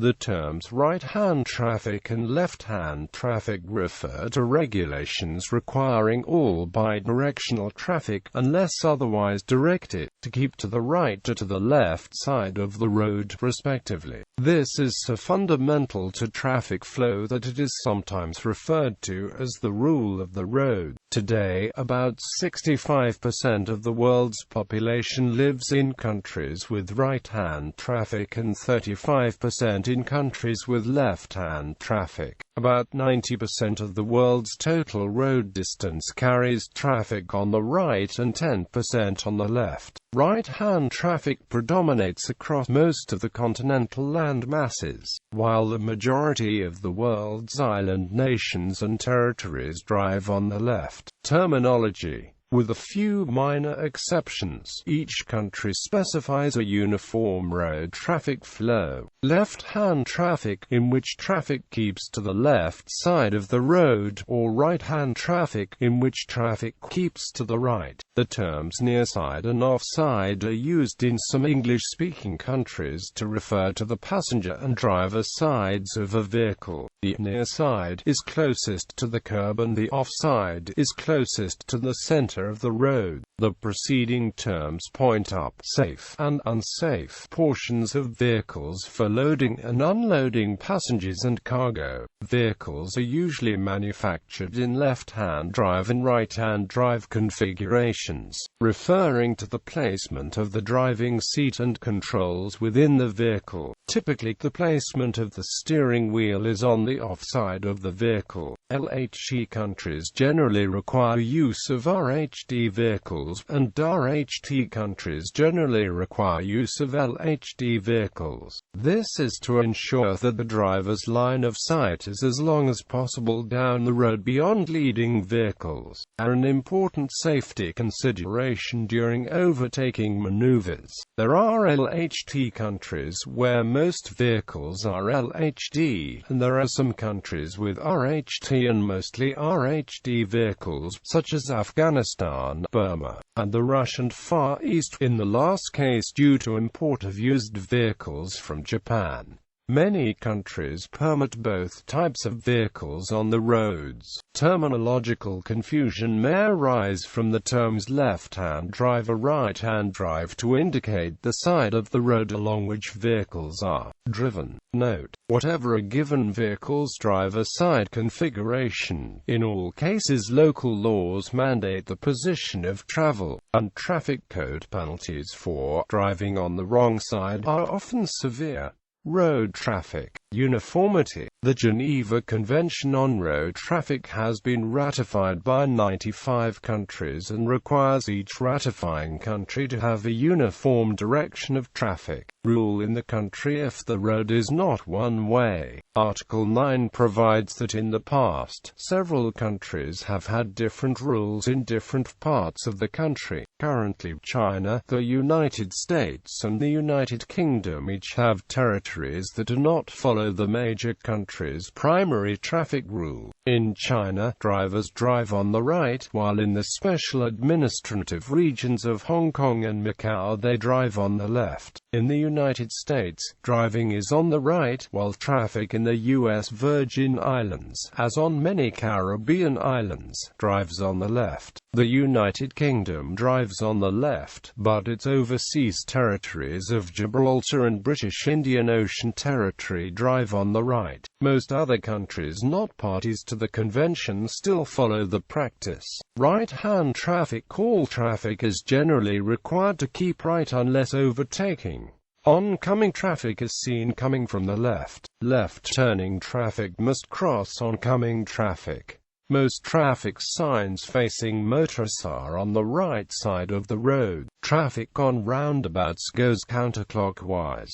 The terms right-hand traffic and left-hand traffic refer to regulations requiring all bidirectional traffic, unless otherwise directed, to keep to the right or to the left side of the road, respectively. This is so fundamental to traffic flow that it is sometimes referred to as the rule of the road. Today, about 65% of the world's population lives in countries with right-hand traffic and 35% in countries with left-hand traffic. About 90% of the world's total road distance carries traffic on the right and 10% on the left. Right-hand traffic predominates across most of the continental land masses, while the majority of the world's island nations and territories drive on the left. Terminology. With a few minor exceptions, each country specifies a uniform road traffic flow. Left-hand traffic, in which traffic keeps to the left side of the road, or right-hand traffic, in which traffic keeps to the right. The terms near side and offside are used in some English-speaking countries to refer to the passenger and driver sides of a vehicle. The near side is closest to the curb and the offside is closest to the center of the road. The preceding terms point up safe and unsafe portions of vehicles for loading and unloading passengers and cargo. Vehicles are usually manufactured in left-hand drive and right-hand drive configurations, referring to the placement of the driving seat and controls within the vehicle. Typically, the placement of the steering wheel is on the offside of the vehicle. LHD countries generally require use of RHD vehicles, and RHT countries generally require use of LHD vehicles. This is to ensure that the driver's line of sight is as long as possible down the road beyond leading vehicles, an important safety consideration during overtaking maneuvers. There are LHT countries where most vehicles are LHD, and there are some countries with RHT and mostly RHD vehicles, such as Afghanistan, Burma, and the Russian Far East, in the last case due to import of used vehicles from Japan. Many countries permit both types of vehicles on the roads. Terminological confusion may arise from the terms left-hand drive or right-hand drive to indicate the side of the road along which vehicles are driven. Note: whatever a given vehicle's driver side configuration, in all cases local laws mandate the position of travel, and traffic code penalties for driving on the wrong side are often severe. Road traffic uniformity. The Geneva Convention on Road Traffic has been ratified by 95 countries and requires each ratifying country to have a uniform direction of traffic rule in the country if the road is not one-way. Article 9 provides that in the past, several countries have had different rules in different parts of the country. Currently, China, the United States and the United Kingdom each have territories that do not follow the major country's primary traffic rule. In China, drivers drive on the right, while in the special administrative regions of Hong Kong and Macau they drive on the left. In the United States, driving is on the right, while traffic in the U.S. Virgin Islands, as on many Caribbean islands, drives on the left. The United Kingdom drives on the left, but its overseas territories of Gibraltar and British Indian Ocean Territory drive on the right. Most other countries not parties to the convention still follow the practice. Right-hand traffic. All traffic is generally required to keep right unless overtaking. Oncoming traffic is seen coming from the left. Left-turning traffic must cross oncoming traffic. Most traffic signs facing motorists are on the right side of the road. Traffic on roundabouts goes counterclockwise.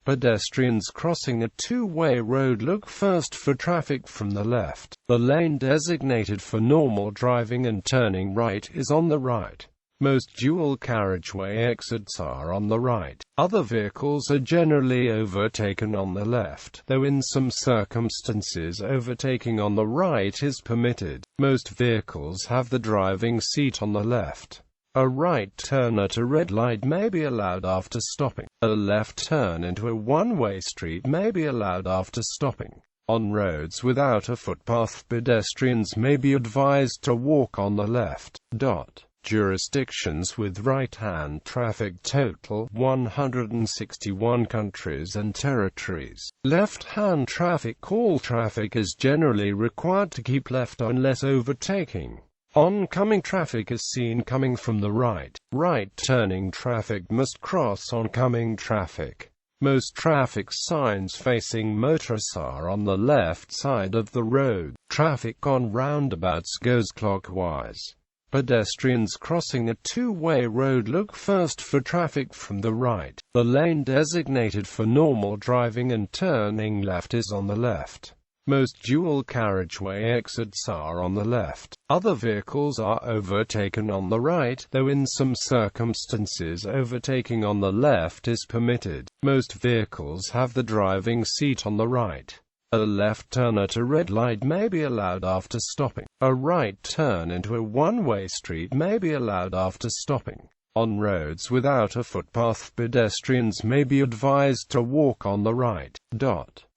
Pedestrians crossing a two-way road look first for traffic from the left. The lane designated for normal driving and turning right is on the right. Most dual carriageway exits are on the right. Other vehicles are generally overtaken on the left, though in some circumstances overtaking on the right is permitted. Most vehicles have the driving seat on the left. A right turn at a red light may be allowed after stopping. A left turn into a one-way street may be allowed after stopping. On roads without a footpath, pedestrians may be advised to walk on the left. Jurisdictions with right-hand traffic total 161 countries and territories. Left-hand traffic. All traffic is generally required to keep left unless overtaking. Oncoming traffic is seen coming from the right. Right-turning traffic must cross oncoming traffic. Most traffic signs facing motorists are on the left side of the road. Traffic on roundabouts goes clockwise. Pedestrians crossing a two-way road look first for traffic from the right. The lane designated for normal driving and turning left is on the left. Most dual carriageway exits are on the left. Other vehicles are overtaken on the right, though in some circumstances overtaking on the left is permitted. Most vehicles have the driving seat on the right. A left turn at a red light may be allowed after stopping. A right turn into a one-way street may be allowed after stopping. On roads without a footpath, pedestrians may be advised to walk on the right.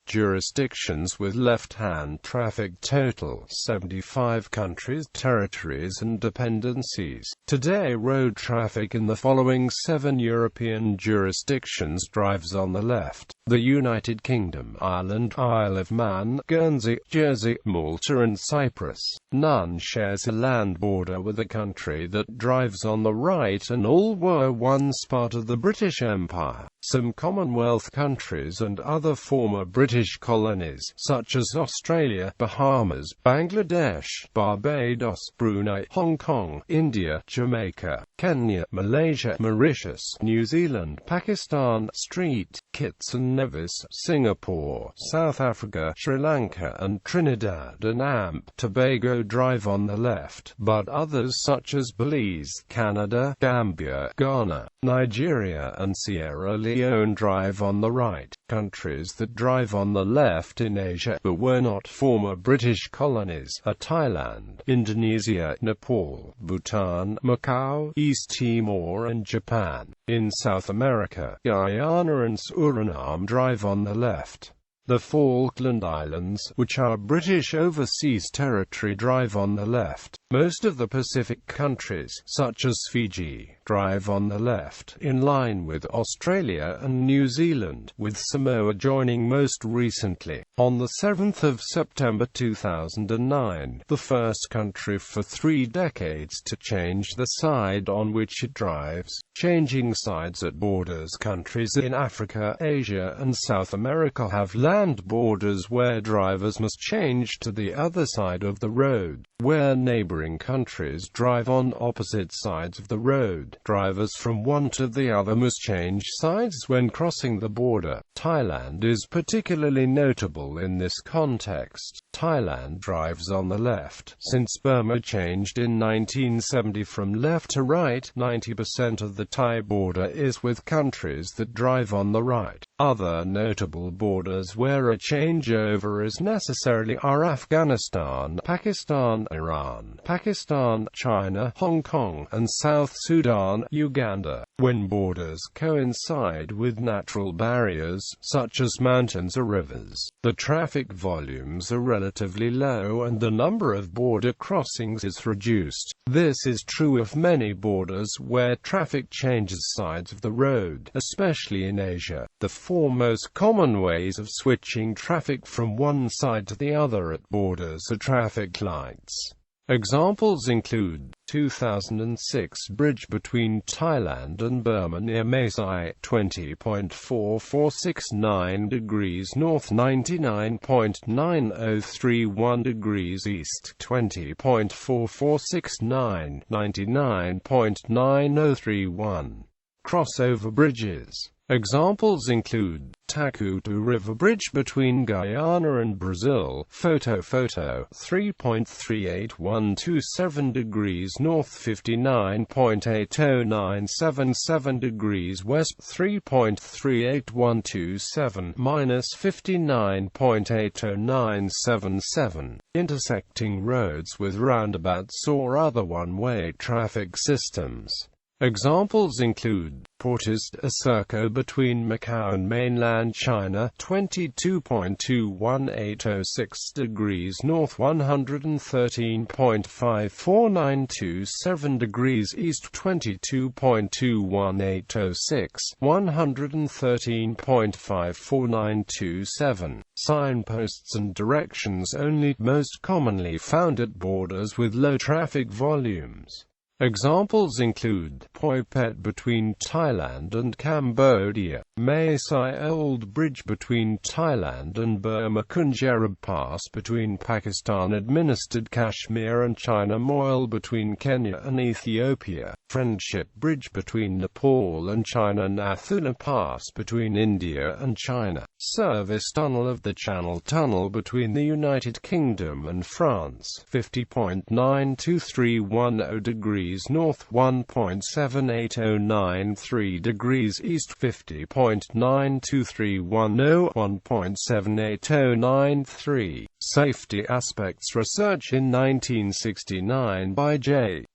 Jurisdictions with left-hand traffic total 75 countries, territories and dependencies. Today road traffic in the following 7 European jurisdictions drives on the left: the United Kingdom, Ireland, Isle of Man, Guernsey, Jersey, Malta and Cyprus. None shares a land border with a country that drives on the right, and all were once part of the British Empire. Some Commonwealth countries and other former British colonies, such as Australia, Bahamas, Bangladesh, Barbados, Brunei, Hong Kong, India, Jamaica, Kenya, Malaysia, Mauritius, New Zealand, Pakistan, St. Kitts and Nevis, Singapore, South Africa, Sri Lanka and Trinidad and Tobago drive on the left, but others such as Belize, Canada, Gambia, Ghana, Nigeria and Sierra Leone drive on the right. Countries that drive on the left in Asia, but were not former British colonies, are Thailand, Indonesia, Nepal, Bhutan, Macau, East Timor and Japan. In South America, Guyana and Suriname drive on the left. The Falkland Islands, which are British overseas territory, drive on the left. Most of the Pacific countries, such as Fiji, drive on the left, in line with Australia and New Zealand, with Samoa joining most recently. On the 7th of September 2009, the first country for 3 decades to change the side on which it drives. Changing sides at borders. Countries in Africa, Asia and South America have land borders where drivers must change to the other side of the road. Where neighboring countries drive on opposite sides of the road, drivers from one to the other must change sides when crossing the border. Thailand is particularly notable in this context. Thailand drives on the left. Since Burma changed in 1970 from left to right, 90% of the Thai border is with countries that drive on the right. Other notable borders where a changeover is necessary are Afghanistan, Pakistan, Iran, Pakistan, China, Hong Kong, and South Sudan, Uganda. When borders coincide with natural barriers, such as mountains or rivers, the traffic volumes are relatively low and the number of border crossings is reduced. This is true of many borders where traffic changes sides of the road, especially in Asia. The 4 most common ways of switching traffic from one side to the other at borders are traffic lights. Examples include 2006 bridge between Thailand and Burma near Masai, 20.4469 degrees north, 99.9031 degrees east, 20.4469, 99.9031. Crossover bridges. Examples include Takutu River Bridge between Guyana and Brazil, photo 3.38127 degrees north, 59.80977 degrees west, 3.38127 minus 59.80977. Intersecting roads with roundabouts or other one-way traffic systems. Examples include Portist a circle between Macau and mainland China, 22.21806 degrees north, 113.54927 degrees east, 22.21806, 113.54927. Signposts and directions only, most commonly found at borders with low traffic volumes. Examples include Poi Pet between Thailand and Cambodia, Mae Sai Old Bridge between Thailand and Burma, Kunjarab Pass between Pakistan-administered Kashmir and China, Moyle between Kenya and Ethiopia, Friendship Bridge between Nepal and China, Nathula Pass between India and China, Service Tunnel of the Channel Tunnel between the United Kingdom and France, 50.92310 degrees north, 1.78093 degrees east, 50.92310, 1.78093. Safety Aspects Research in 1969 by J.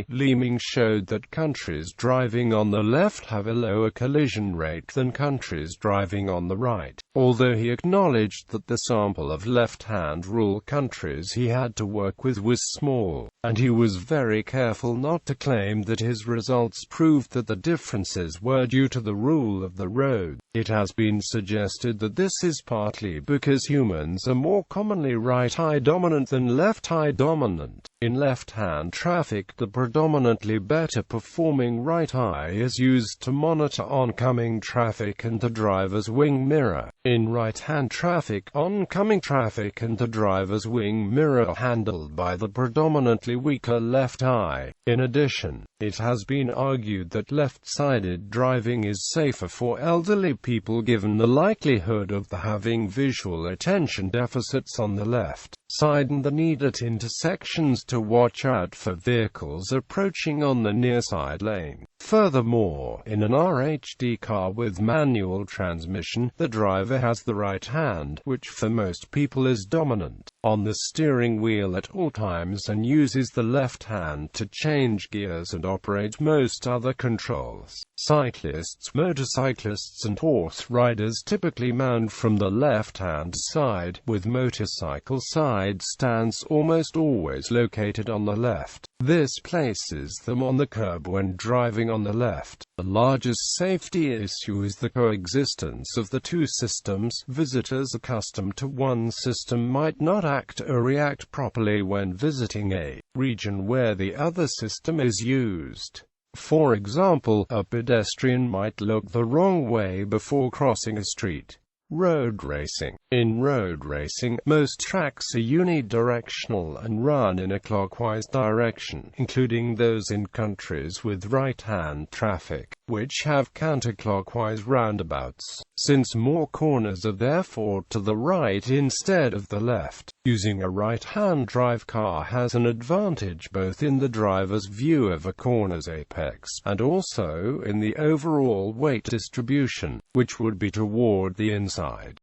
Leeming showed that countries driving on the left have a lower collision rate than countries driving on the right. Although he acknowledged that the sample of left-hand rule countries he had to work with was small, and he was very careful not to claim that his results proved that the differences were due to the rule of the road. It has been suggested that this is partly because humans are more commonly right-eye dominant than left-eye dominant. In left-hand traffic, the predominantly better-performing right eye is used to monitor oncoming traffic and the driver's wing mirror. In right-hand traffic, oncoming traffic and the driver's wing mirror are handled by the predominantly weaker left eye. In addition, it has been argued that left-sided driving is safer for elderly people given the likelihood of having visual attention deficits on the left side and the need at intersections to watch out for vehicles approaching on the near side lane. Furthermore, in an RHD car with manual transmission, the driver has the right hand, which for most people is dominant, on the steering wheel at all times and uses the left hand to change gears and operate most other controls. Cyclists, motorcyclists and horse riders typically mount from the left-hand side, with motorcycle side stands almost always located on the left. This places them on the curb when driving on the left. The largest safety issue is the coexistence of the two systems. Visitors accustomed to one system might not act or react properly when visiting a region where the other system is used. For example, a pedestrian might look the wrong way before crossing a street. Road racing. In road racing, most tracks are unidirectional and run in a clockwise direction, including those in countries with right-hand traffic, which have counterclockwise roundabouts, since more corners are therefore to the right instead of the left. Using a right-hand drive car has an advantage both in the driver's view of a corner's apex, and also in the overall weight distribution, which would be toward the inside.